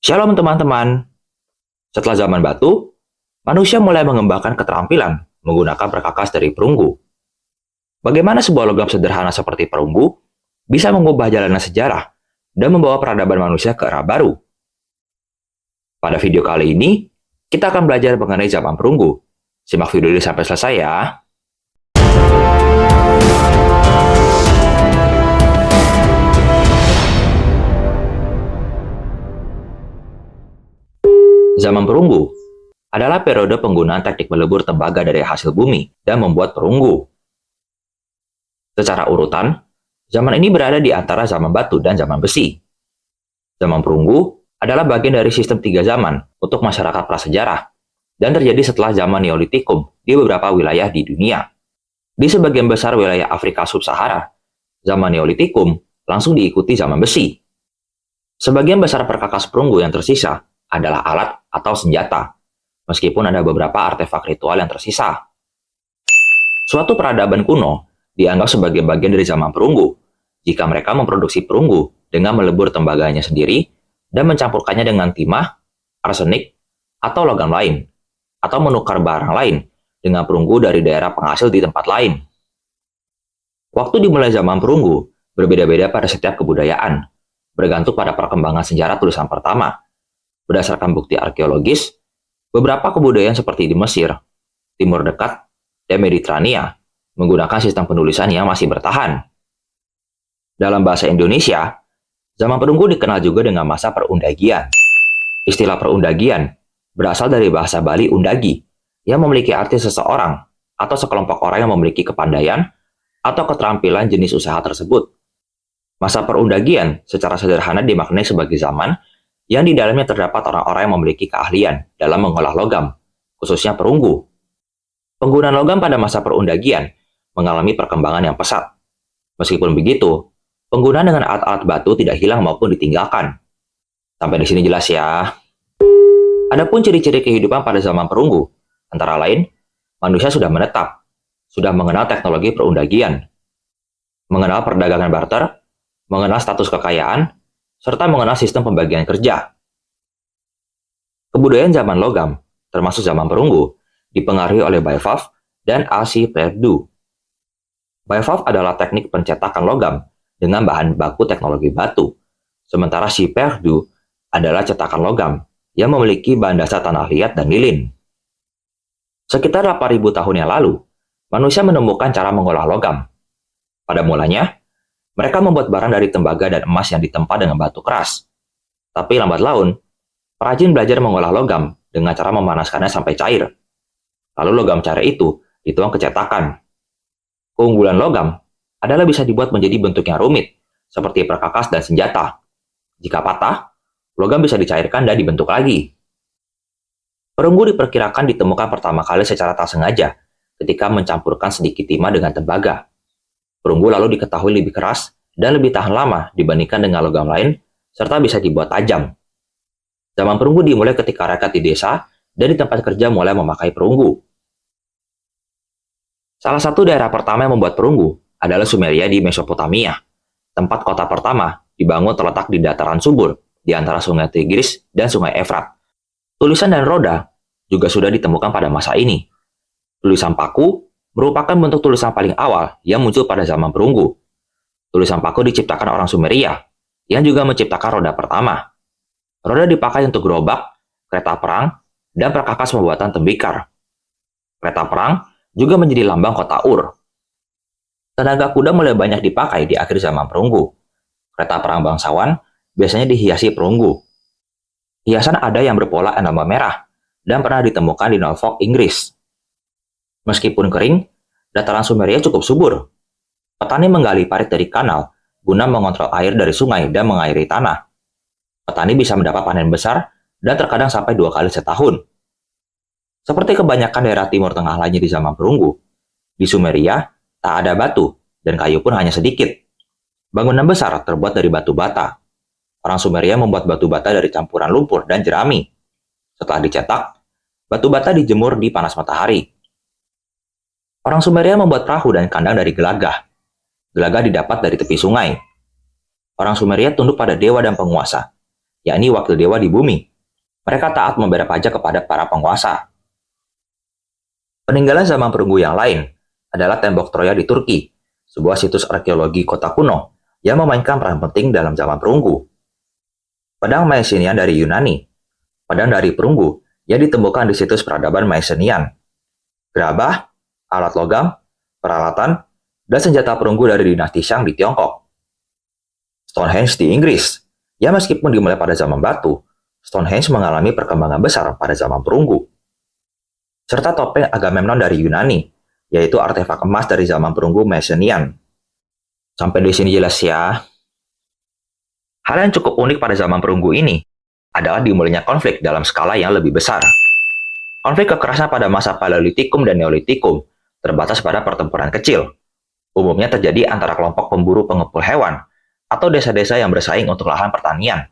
Shalom teman-teman. Setelah zaman batu, manusia mulai mengembangkan keterampilan menggunakan perkakas dari perunggu. Bagaimana sebuah logam sederhana seperti perunggu bisa mengubah jalanan sejarah dan membawa peradaban manusia ke era baru? Pada video kali ini, kita akan belajar mengenai zaman perunggu. Simak video ini sampai selesai ya. Zaman perunggu adalah periode penggunaan teknik melebur tembaga dari hasil bumi dan membuat perunggu. Secara urutan, zaman ini berada di antara zaman batu dan zaman besi. Zaman perunggu adalah bagian dari sistem tiga zaman untuk masyarakat prasejarah dan terjadi setelah zaman Neolitikum di beberapa wilayah di dunia. Di sebagian besar wilayah Afrika Sub-Sahara, zaman Neolitikum langsung diikuti zaman besi. Sebagian besar perkakas perunggu yang tersisa adalah alat atau senjata, meskipun ada beberapa artefak ritual yang tersisa. Suatu peradaban kuno dianggap sebagai bagian dari zaman perunggu, jika mereka memproduksi perunggu dengan melebur tembaganya sendiri dan mencampurkannya dengan timah, arsenik, atau logam lain, atau menukar barang lain dengan perunggu dari daerah penghasil di tempat lain. Waktu dimulai zaman perunggu berbeda-beda pada setiap kebudayaan, bergantung pada perkembangan sejarah tulisan pertama. Berdasarkan bukti arkeologis, beberapa kebudayaan seperti di Mesir, Timur Dekat, dan Mediterania menggunakan sistem penulisan yang masih bertahan. Dalam bahasa Indonesia, zaman perunggu dikenal juga dengan masa perundagian. Istilah perundagian berasal dari bahasa Bali undagi, yang memiliki arti seseorang atau sekelompok orang yang memiliki kepandaian atau keterampilan jenis usaha tersebut. Masa perundagian secara sederhana dimaknai sebagai zaman yang di dalamnya terdapat orang-orang yang memiliki keahlian dalam mengolah logam, khususnya perunggu. Penggunaan logam pada masa perundagian mengalami perkembangan yang pesat. Meskipun begitu, penggunaan dengan alat-alat batu tidak hilang maupun ditinggalkan. Sampai di sini jelas ya. Adapun ciri-ciri kehidupan pada zaman perunggu, antara lain, manusia sudah menetap, sudah mengenal teknologi perundagian, mengenal perdagangan barter, mengenal status kekayaan, serta mengenal sistem pembagian kerja. Kebudayaan zaman logam, termasuk zaman perunggu, dipengaruhi oleh bivalve dan Asi Perdue. Bivalve adalah teknik pencetakan logam dengan bahan baku teknologi batu, sementara si Perdue adalah cetakan logam yang memiliki bahan dasar tanah liat dan lilin. Sekitar 8.000 tahun yang lalu, manusia menemukan cara mengolah logam. Pada mulanya, mereka membuat barang dari tembaga dan emas yang ditempa dengan batu keras. Tapi lambat laun, perajin belajar mengolah logam dengan cara memanaskannya sampai cair. Lalu logam cair itu dituang ke cetakan. Keunggulan logam adalah bisa dibuat menjadi bentuk yang rumit, seperti perkakas dan senjata. Jika patah, logam bisa dicairkan dan dibentuk lagi. Perunggu diperkirakan ditemukan pertama kali secara tak sengaja ketika mencampurkan sedikit timah dengan tembaga. Perunggu lalu diketahui lebih keras dan lebih tahan lama dibandingkan dengan logam lain, serta bisa dibuat tajam. Zaman perunggu dimulai ketika rakyat di desa dan di tempat kerja mulai memakai perunggu. Salah satu daerah pertama yang membuat perunggu adalah Sumeria di Mesopotamia. Tempat kota pertama dibangun terletak di dataran subur di antara sungai Tigris dan sungai Efrat. Tulisan dan roda juga sudah ditemukan pada masa ini. Tulisan paku merupakan bentuk tulisan paling awal yang muncul pada zaman perunggu. Tulisan paku diciptakan orang Sumeria, yang juga menciptakan roda pertama. Roda dipakai untuk gerobak, kereta perang, dan perkakas pembuatan tembikar. Kereta perang juga menjadi lambang kota Ur. Tenaga kuda mulai banyak dipakai di akhir zaman perunggu. Kereta perang bangsawan biasanya dihiasi perunggu. Hiasan ada yang berpola enamel merah, dan pernah ditemukan di Norfolk, Inggris. Meskipun kering, dataran Sumeria cukup subur. Petani menggali parit dari kanal guna mengontrol air dari sungai dan mengairi tanah. Petani bisa mendapat panen besar dan terkadang sampai 2 kali setahun. Seperti kebanyakan daerah Timur Tengah lainnya di zaman perunggu, di Sumeria tak ada batu dan kayu pun hanya sedikit. Bangunan besar terbuat dari batu bata. Orang Sumeria membuat batu bata dari campuran lumpur dan jerami. Setelah dicetak, batu bata dijemur di panas matahari. Orang Sumeria membuat perahu dan kandang dari gelagah. Gelagah didapat dari tepi sungai. Orang Sumeria tunduk pada dewa dan penguasa, yakni wakil dewa di bumi. Mereka taat membayar pajak kepada para penguasa. Peninggalan zaman perunggu yang lain adalah tembok Troya di Turki, sebuah situs arkeologi kota kuno yang memainkan peran penting dalam zaman perunggu. Pedang Mycenaean dari Yunani, pedang dari perunggu yang ditemukan di situs peradaban Mycenaean. Gerabah, alat logam, peralatan, dan senjata perunggu dari dinasti Shang di Tiongkok. Stonehenge di Inggris, ya meskipun dimulai pada zaman batu, Stonehenge mengalami perkembangan besar pada zaman perunggu. Serta topeng Agamemnon dari Yunani, yaitu artefak emas dari zaman perunggu Mycenaean. Sampai di sini jelas ya. Hal yang cukup unik pada zaman perunggu ini adalah dimulainya konflik dalam skala yang lebih besar. Konflik kekerasan pada masa Paleolitikum dan Neolitikum terbatas pada pertempuran kecil. Umumnya terjadi antara kelompok pemburu pengepul hewan atau desa-desa yang bersaing untuk lahan pertanian.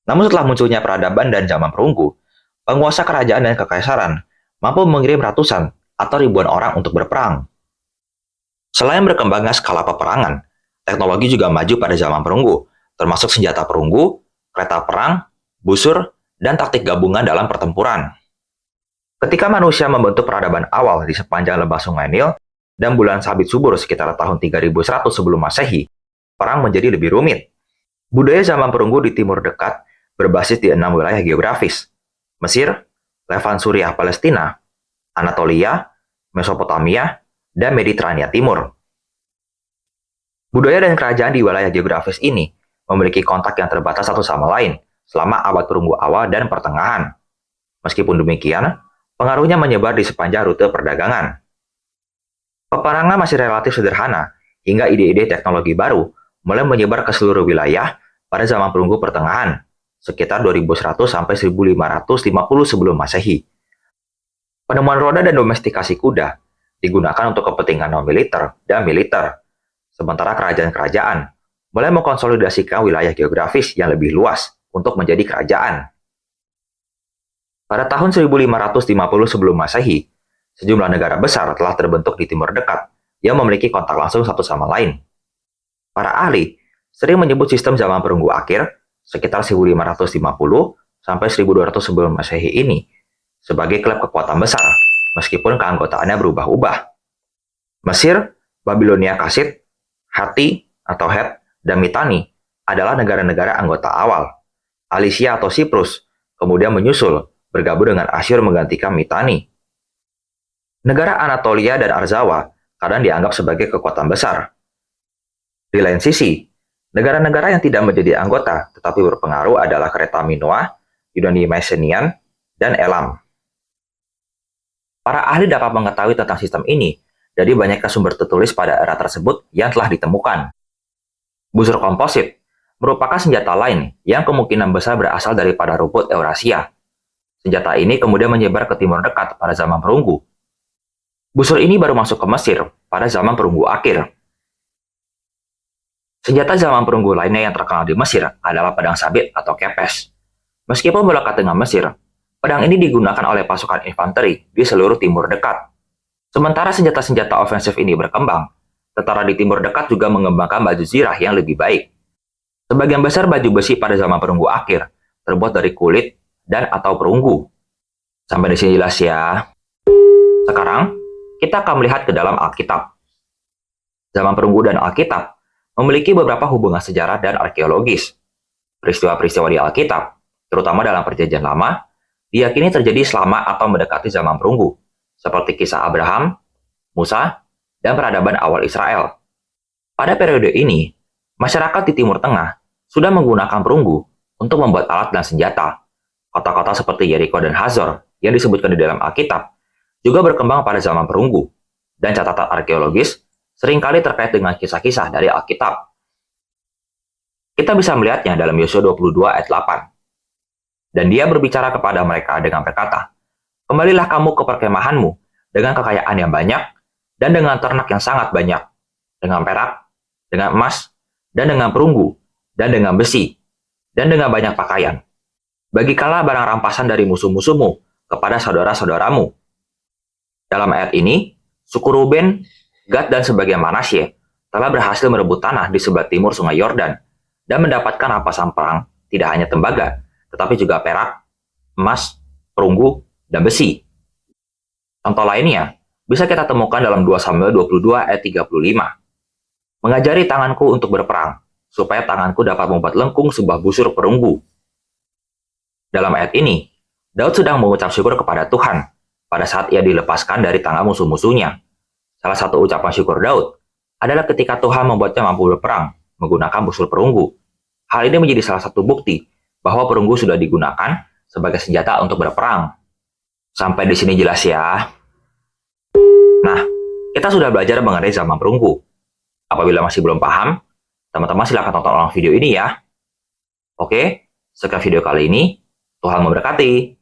Namun setelah munculnya peradaban dan zaman perunggu, penguasa kerajaan dan kekaisaran mampu mengirim ratusan atau ribuan orang untuk berperang. Selain berkembangnya skala peperangan, teknologi juga maju pada zaman perunggu, termasuk senjata perunggu, kereta perang, busur, dan taktik gabungan dalam pertempuran. Ketika manusia membentuk peradaban awal di sepanjang lembah Sungai Nil dan bulan sabit subur sekitar tahun 3100 sebelum Masehi, perang menjadi lebih rumit. Budaya zaman perunggu di Timur Dekat berbasis di 6 wilayah geografis: Mesir, Levant Suriah Palestina, Anatolia, Mesopotamia, dan Mediterania Timur. Budaya dan kerajaan di wilayah geografis ini memiliki kontak yang terbatas satu sama lain selama abad perunggu awal dan pertengahan. Meskipun demikian, pengaruhnya menyebar di sepanjang rute perdagangan. Peperangan masih relatif sederhana, hingga ide-ide teknologi baru mulai menyebar ke seluruh wilayah pada zaman perunggu pertengahan, sekitar 2100 sampai 1550 sebelum Masehi. Penemuan roda dan domestikasi kuda digunakan untuk kepentingan non-militer dan militer, sementara kerajaan-kerajaan mulai mengkonsolidasikan wilayah geografis yang lebih luas untuk menjadi kerajaan. Pada tahun 1550 sebelum Masehi, sejumlah negara besar telah terbentuk di Timur Dekat yang memiliki kontak langsung satu sama lain. Para ahli sering menyebut sistem zaman perunggu akhir sekitar 1550 sampai 1200 sebelum Masehi ini sebagai klub kekuatan besar, meskipun keanggotaannya berubah-ubah. Mesir, Babilonia Kasid, Hatti atau Het, dan Mitanni adalah negara-negara anggota awal. Alisya atau Siprus kemudian menyusul, bergabung dengan Asyur menggantikan Mitanni. Negara Anatolia dan Arzawa kadang dianggap sebagai kekuatan besar. Di lain sisi, negara-negara yang tidak menjadi anggota tetapi berpengaruh adalah Kreta Minoa, Yunani Mycenaean, dan Elam. Para ahli dapat mengetahui tentang sistem ini dari banyaknya sumber tertulis pada era tersebut yang telah ditemukan. Busur komposit merupakan senjata lain yang kemungkinan besar berasal daripada rumput Eurasia. Senjata ini kemudian menyebar ke Timur Dekat pada zaman perunggu. Busur ini baru masuk ke Mesir pada zaman perunggu akhir. Senjata zaman perunggu lainnya yang terkenal di Mesir adalah pedang sabit atau kepes. Meskipun melekat dengan Mesir, pedang ini digunakan oleh pasukan infanteri di seluruh Timur Dekat. Sementara senjata-senjata ofensif ini berkembang, tentara di Timur Dekat juga mengembangkan baju zirah yang lebih baik. Sebagian besar baju besi pada zaman perunggu akhir terbuat dari kulit dan atau perunggu. Sampai di sini jelas ya. Sekarang, kita akan melihat ke dalam Alkitab. Zaman perunggu dan Alkitab memiliki beberapa hubungan sejarah dan arkeologis. Peristiwa-peristiwa di Alkitab, terutama dalam Perjanjian Lama, diyakini terjadi selama atau mendekati zaman perunggu, seperti kisah Abraham, Musa, dan peradaban awal Israel. Pada periode ini, masyarakat di Timur Tengah sudah menggunakan perunggu untuk membuat alat dan senjata. Kota-kota seperti Yeriko dan Hazor yang disebutkan di dalam Alkitab juga berkembang pada zaman perunggu, dan catatan arkeologis seringkali terkait dengan kisah-kisah dari Alkitab. Kita bisa melihatnya dalam Yosua 22 ayat 8. Dan dia berbicara kepada mereka dengan berkata, "Kembalilah kamu ke perkemahanmu dengan kekayaan yang banyak dan dengan ternak yang sangat banyak, dengan perak, dengan emas, dan dengan perunggu, dan dengan besi, dan dengan banyak pakaian. Bagikanlah barang rampasan dari musuh-musuhmu kepada saudara-saudaramu." Dalam ayat ini, suku Ruben, Gad, dan sebagian Manasye telah berhasil merebut tanah di sebelah timur Sungai Yordan dan mendapatkan rampasan perang, tidak hanya tembaga, tetapi juga perak, emas, perunggu, dan besi. Contoh lainnya, bisa kita temukan dalam 2 Samuel 22 ayat 35. Mengajari tanganku untuk berperang, supaya tanganku dapat membuat lengkung sebuah busur perunggu. Dalam ayat ini, Daud sedang mengucap syukur kepada Tuhan pada saat ia dilepaskan dari tangan musuh-musuhnya. Salah satu ucapan syukur Daud adalah ketika Tuhan membuatnya mampu berperang menggunakan busur perunggu. Hal ini menjadi salah satu bukti bahwa perunggu sudah digunakan sebagai senjata untuk berperang. Sampai di sini jelas ya. Nah, kita sudah belajar mengenai zaman perunggu. Apabila masih belum paham, teman-teman silakan tonton ulang video ini ya. Oke, sekian video kali ini. Tuhan memberkati.